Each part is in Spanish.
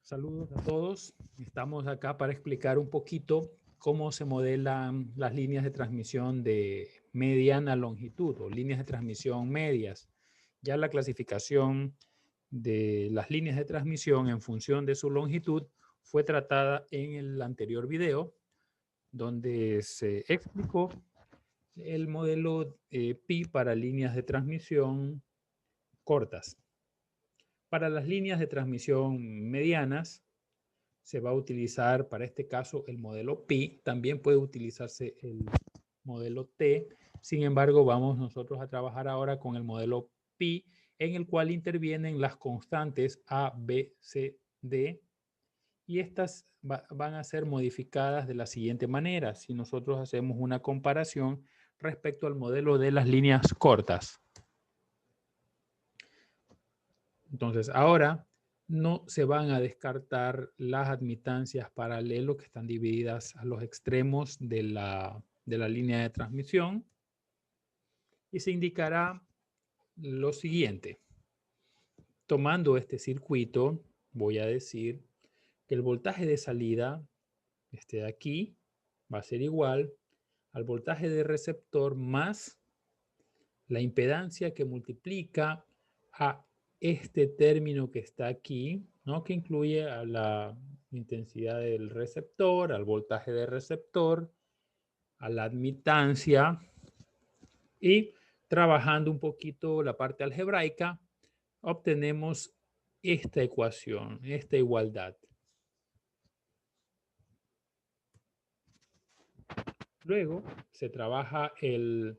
Saludos a todos. Estamos acá para explicar un poquito cómo se modelan las líneas de transmisión de mediana longitud o líneas de transmisión medias. Ya la clasificación de las líneas de transmisión en función de su longitud fue tratada en el anterior video, donde se explicó el modelo pi para líneas de transmisión cortas. Para las líneas de transmisión medianas, se va a utilizar para este caso el modelo pi. También puede utilizarse el modelo t. Sin embargo, vamos nosotros a trabajar ahora con el modelo pi, en el cual intervienen las constantes a, b, c, d. Y estas van a ser modificadas de la siguiente manera si nosotros hacemos una comparación respecto al modelo de las líneas cortas. Entonces, ahora no se van a descartar las admitancias paralelo que están divididas a los extremos de la línea de transmisión y se indicará lo siguiente. Tomando este circuito, voy a decir que el voltaje de salida, este de aquí, va a ser igual al voltaje de receptor más la impedancia que multiplica a este término que está aquí, ¿no? Que incluye a la intensidad del receptor, al voltaje del receptor, a la admitancia, y trabajando un poquito la parte algebraica, obtenemos esta ecuación, esta igualdad. Luego se trabaja el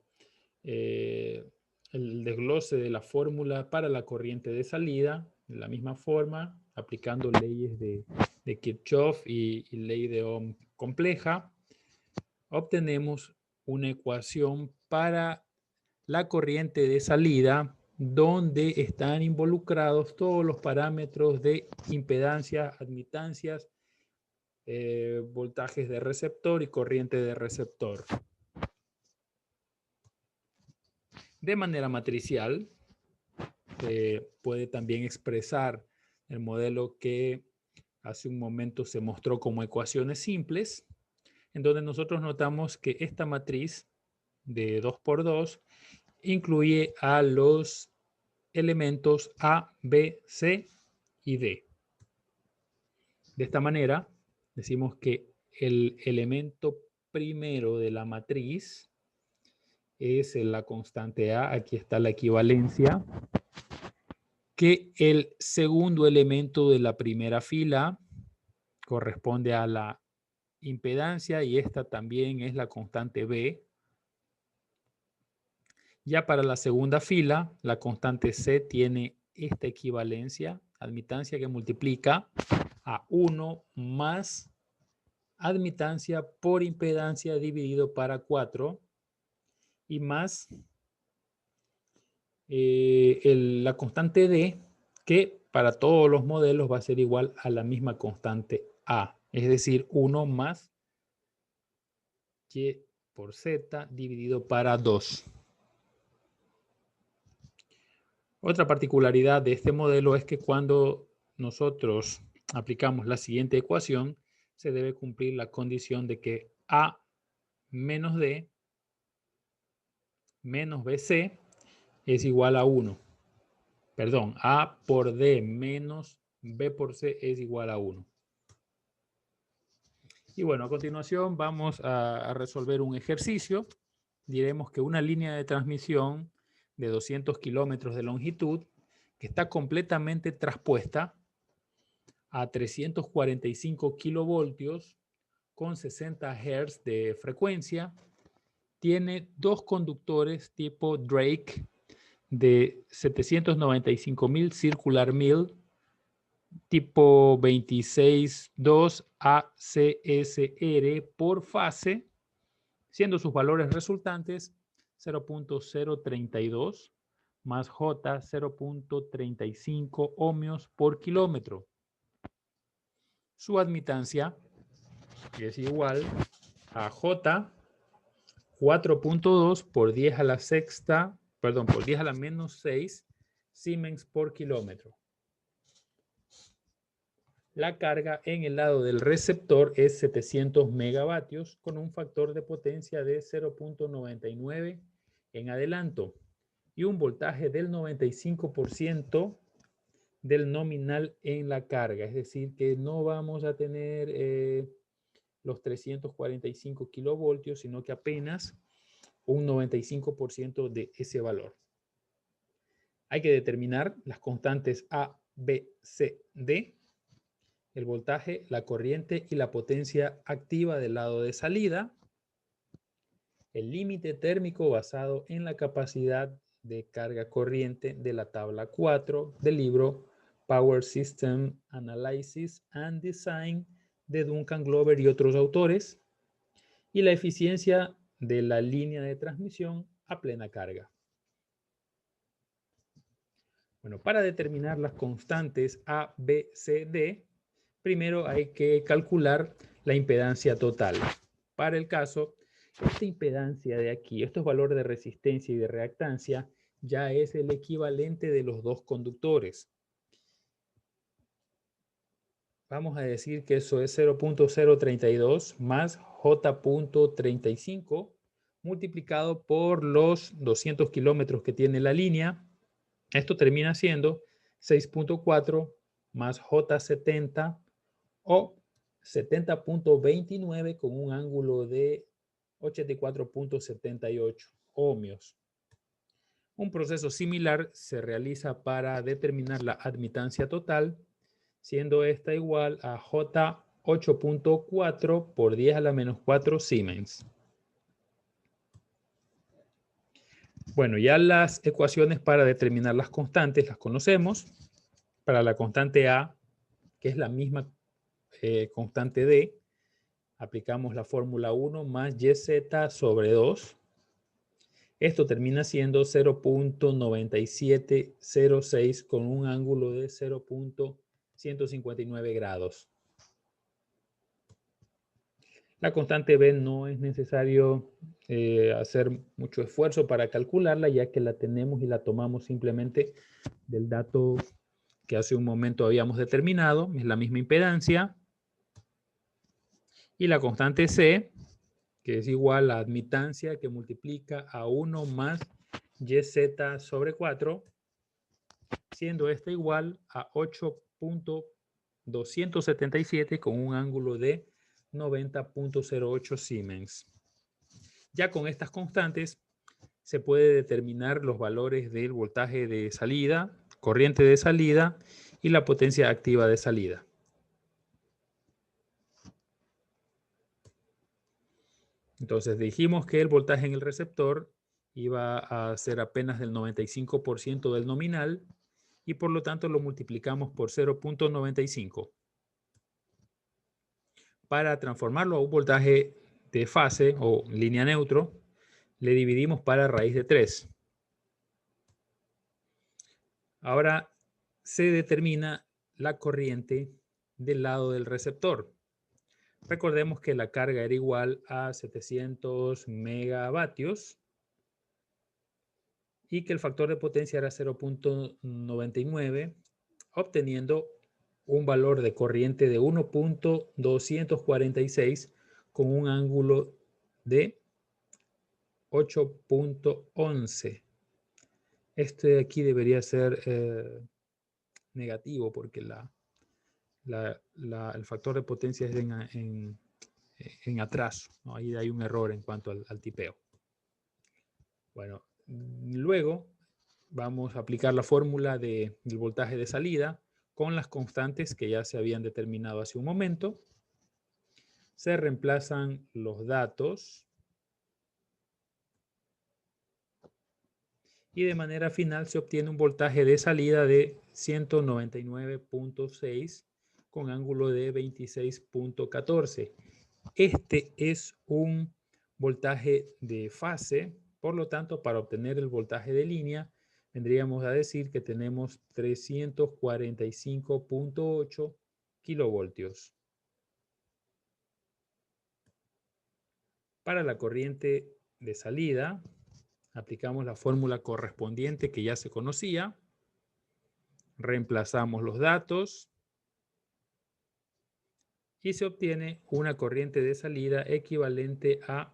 desglose de la fórmula para la corriente de salida, de la misma forma, aplicando leyes de Kirchhoff y ley de Ohm compleja, obtenemos una ecuación para la corriente de salida donde están involucrados todos los parámetros de impedancia, admitancias, voltajes de receptor y corriente de receptor. De manera matricial, puede también expresar el modelo que hace un momento se mostró como ecuaciones simples, en donde nosotros notamos que esta matriz de 2 por 2 incluye a los elementos A, B, C y D. De esta manera, decimos que el elemento primero de la matriz es la constante A, aquí está la equivalencia, que el segundo elemento de la primera fila corresponde a la impedancia y esta también es la constante B. Ya para la segunda fila, la constante C tiene esta equivalencia, admitancia que multiplica a 1 más admitancia por impedancia dividido para 4 y más la constante D, que para todos los modelos va a ser igual a la misma constante A, es decir, 1 más Y por Z dividido para 2. Otra particularidad de este modelo es que cuando nosotros aplicamos la siguiente ecuación, se debe cumplir la condición de que A menos D menos BC es igual a 1. Perdón, A por D menos B por C es igual a 1. Y bueno, a continuación vamos a resolver un ejercicio. Diremos que una línea de transmisión de 200 kilómetros de longitud que está completamente traspuesta a 345 kilovoltios con 60 Hz de frecuencia, tiene dos conductores tipo Drake de 795.000 circular mil tipo 26.2 ACSR por fase, siendo sus valores resultantes 0.032 más J 0.35 ohmios por kilómetro. Su admitancia es igual a J 4.2 por 10 a la sexta, perdón, por 10 a la menos 6 Siemens por kilómetro. La carga en el lado del receptor es 700 megavatios con un factor de potencia de 0.99 en adelanto y un voltaje del 95% del nominal en la carga. Es decir, que no vamos a tener los 345 kilovoltios, sino que apenas un 95% de ese valor. Hay que determinar las constantes A, B, C, D, el voltaje, la corriente y la potencia activa del lado de salida, el límite térmico basado en la capacidad de carga corriente de la tabla 4 del libro Power System Analysis and Design de Duncan Glover y otros autores, y la eficiencia de la línea de transmisión a plena carga. Bueno, para determinar las constantes A, B, C, D, primero hay que calcular la impedancia total. Para el caso, esta impedancia de aquí, estos valores de resistencia y de reactancia, ya es el equivalente de los dos conductores. Vamos a decir que eso es 0.032 más J.35 multiplicado por los 200 kilómetros que tiene la línea. Esto termina siendo 6.4 más J70 o 70.29 con un ángulo de 84.78 ohmios. Un proceso similar se realiza para determinar la admitancia total, siendo esta igual a J 8.4 por 10 a la menos 4 Siemens. Bueno, ya las ecuaciones para determinar las constantes las conocemos. Para la constante A, que es la misma constante D, aplicamos la fórmula 1 más YZ sobre 2. Esto termina siendo 0.9706 con un ángulo de 0.159 grados. La constante B no es necesario hacer mucho esfuerzo para calcularla, ya que la tenemos y la tomamos simplemente del dato que hace un momento habíamos determinado. Es la misma impedancia. Y la constante C, que es igual a admitancia que multiplica a 1 más YZ sobre 4, siendo esta igual a 8.277 con un ángulo de 90.08 Siemens. Ya con estas constantes se puede determinar los valores del voltaje de salida, corriente de salida y la potencia activa de salida. Entonces dijimos que el voltaje en el receptor iba a ser apenas del 95% del nominal y por lo tanto lo multiplicamos por 0.95. Para transformarlo a un voltaje de fase o línea neutro, le dividimos para raíz de 3. Ahora se determina la corriente del lado del receptor. Recordemos que la carga era igual a 700 megavatios y que el factor de potencia era 0.99, obteniendo un valor de corriente de 1.246 con un ángulo de 8.11. Este de aquí debería ser negativo porque el factor de potencia es en atraso, ¿no? Ahí hay un error en cuanto al tipeo. Bueno, luego vamos a aplicar la fórmula del voltaje de salida con las constantes que ya se habían determinado hace un momento. Se reemplazan los datos y de manera final se obtiene un voltaje de salida de 199.6 con ángulo de 26.14. Este es un voltaje de fase, por lo tanto, para obtener el voltaje de línea, vendríamos a decir que tenemos 345.8 kilovoltios. Para la corriente de salida, aplicamos la fórmula correspondiente que ya se conocía. Reemplazamos los datos y se obtiene una corriente de salida equivalente a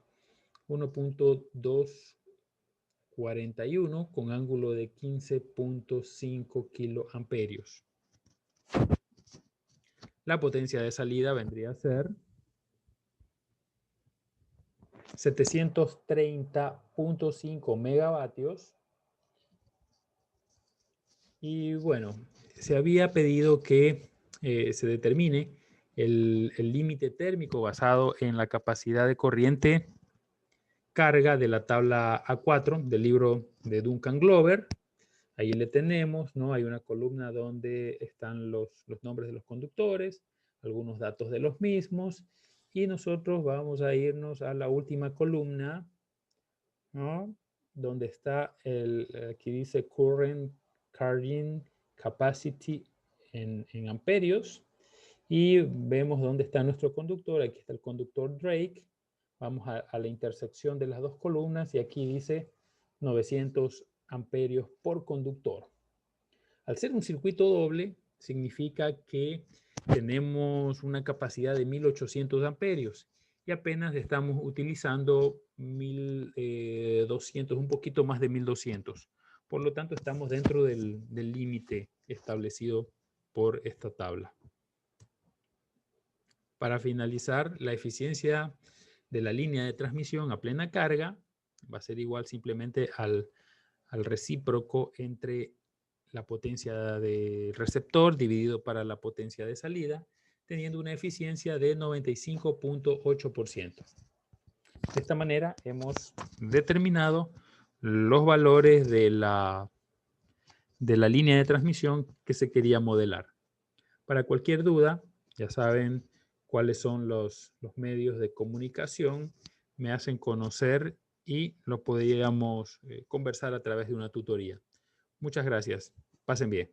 1.241 con ángulo de 15.5 kiloamperios. La potencia de salida vendría a ser 730.5 megavatios. Y bueno, se había pedido que se determine el límite térmico basado en la capacidad de corriente carga de la tabla A4 del libro de Duncan Glover. Ahí le tenemos, ¿no? Hay una columna donde están los nombres de los conductores, algunos datos de los mismos, y nosotros vamos a irnos a la última columna, ¿no? Donde está aquí dice current carrying capacity en amperios, y vemos dónde está nuestro conductor. Aquí está el conductor Drake. Vamos a la intersección de las dos columnas y aquí dice 900 amperios por conductor. Al ser un circuito doble, significa que tenemos una capacidad de 1800 amperios y apenas estamos utilizando 1200, un poquito más de 1200. Por lo tanto, estamos dentro del límite establecido por esta tabla. Para finalizar, la eficiencia de la línea de transmisión a plena carga va a ser igual simplemente al recíproco entre la potencia de receptor dividido para la potencia de salida, teniendo una eficiencia de 95.8%. De esta manera hemos determinado los valores de la línea de transmisión que se quería modelar. Para cualquier duda, ya saben cuáles son los medios de comunicación, me hacen conocer y lo podríamos conversar a través de una tutoría. Muchas gracias. Pasen bien.